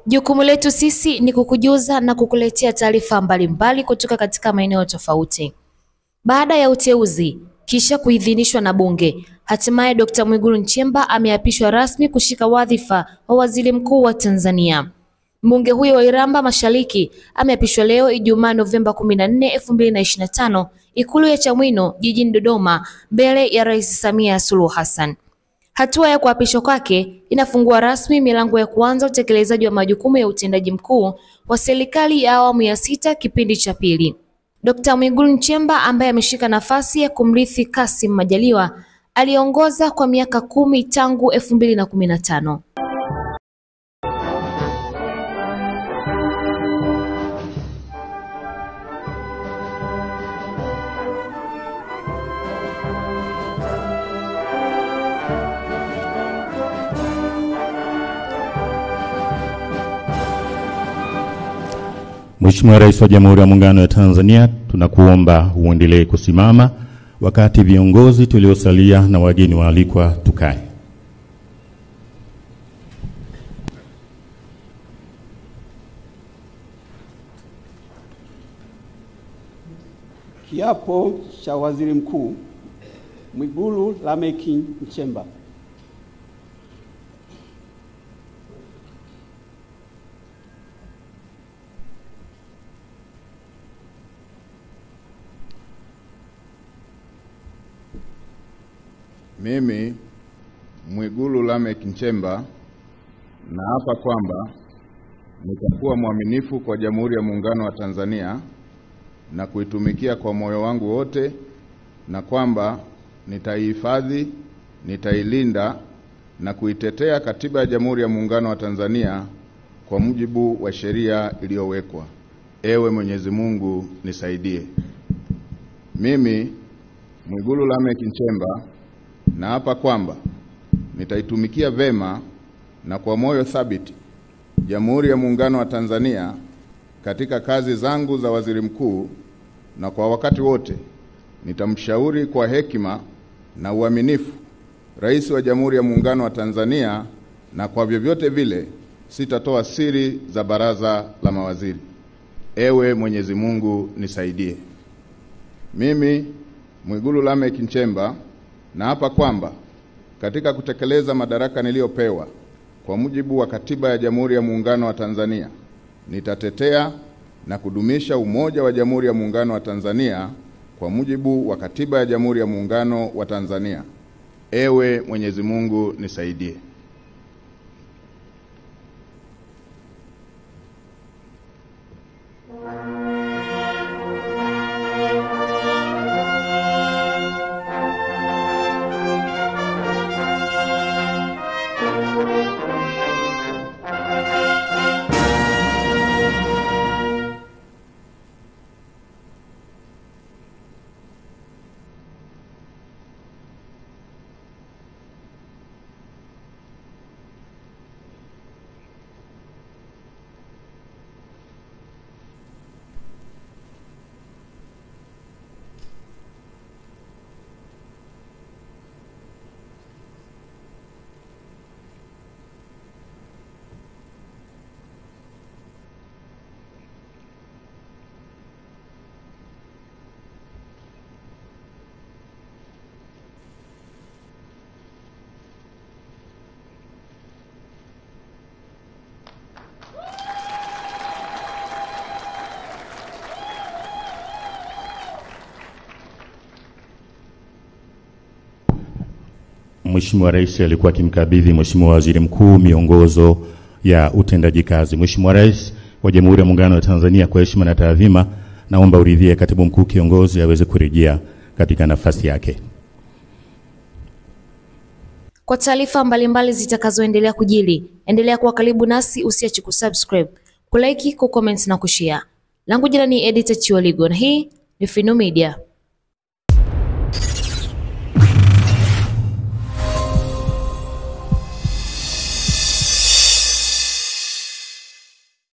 Jukumu letu sisi ni kukujuza na kukuletea taarifa mbalimbali kutoka katika maeneo tofauti. Baada ya uteuzi kisha kuidhinishwa na Bunge, hatimaye Dr. Mwigulu Nchemba ameapishwa rasmi kushika wadhifa wa Waziri Mkuu wa Tanzania. Mbunge huyo wa Iramba Mashariki ameapishwa leo Ijumaa Novemba 14, 2025 Ikulu ya Chamwino jijini Dodoma mbele ya Rais Samia Suluhu Hassan. Hatua ya kuapishwa kwake inafungua rasmi milango ya kuanza utekelezaji wa majukumu ya utendaji mkuu wa serikali ya awamu ya 6 kipindi cha pili. Dr. Mwigulu Nchemba ambaye ameshika nafasi ya kumrithi Kassim Majaliwa aliongoza kwa miaka 10 tangu 2015. Mheshimiwa Rais wa Jamhuri ya Muungano wa Tanzania, tunakuomba uendelee kusimama wakati viongozi tuliosalia na wageni waalikwa tukae. Kiapo cha Waziri Mkuu Mwigulu Lameck Nchemba. Mimi Mwigulu Lameck Nchemba naapa kwamba nitakuwa mwaminifu kwa Jamhuri ya Muungano wa Tanzania na kuitumikia kwa moyo wangu wote, na kwamba nitaihifadhi, nitailinda na kuitetea Katiba ya Jamhuri ya Muungano wa Tanzania kwa mujibu wa sheria iliyowekwa. Ewe Mwenyezi Mungu nisaidie. Mimi Mwigulu Lameck Nchemba naapa kwamba nitaitumikia vema na kwa moyo thabiti Jamhuri ya Muungano wa Tanzania katika kazi zangu za waziri mkuu, na kwa wakati wote nitamshauri kwa hekima na uaminifu Rais wa Jamhuri ya Muungano wa Tanzania, na kwa vyovyote vile sitatoa siri za baraza la mawaziri. Ewe Mwenyezi Mungu nisaidie. Mimi Mwigulu Lameck Nchemba naapa kwamba katika kutekeleza madaraka niliyopewa kwa mujibu wa Katiba ya Jamhuri ya Muungano wa Tanzania, nitatetea na kudumisha umoja wa Jamhuri ya Muungano wa Tanzania kwa mujibu wa Katiba ya Jamhuri ya Muungano wa Tanzania. Ewe Mwenyezi Mungu nisaidie. Mheshimiwa Rais alikuwa akimkabidhi Mheshimiwa Waziri Mkuu miongozo ya utendaji kazi. Mheshimiwa Rais wa Jamhuri ya Muungano wa Tanzania, kwa heshima na taadhima, naomba uridhie Katibu Mkuu kiongozi aweze kurejea katika nafasi yake. Kwa taarifa mbalimbali zitakazoendelea kujili, endelea kuwa karibu nasi, usiache kusubscribe, kulike, kucomment na kushare. Langu jina ni Edita Chiwaligo na hii ni Fino Media.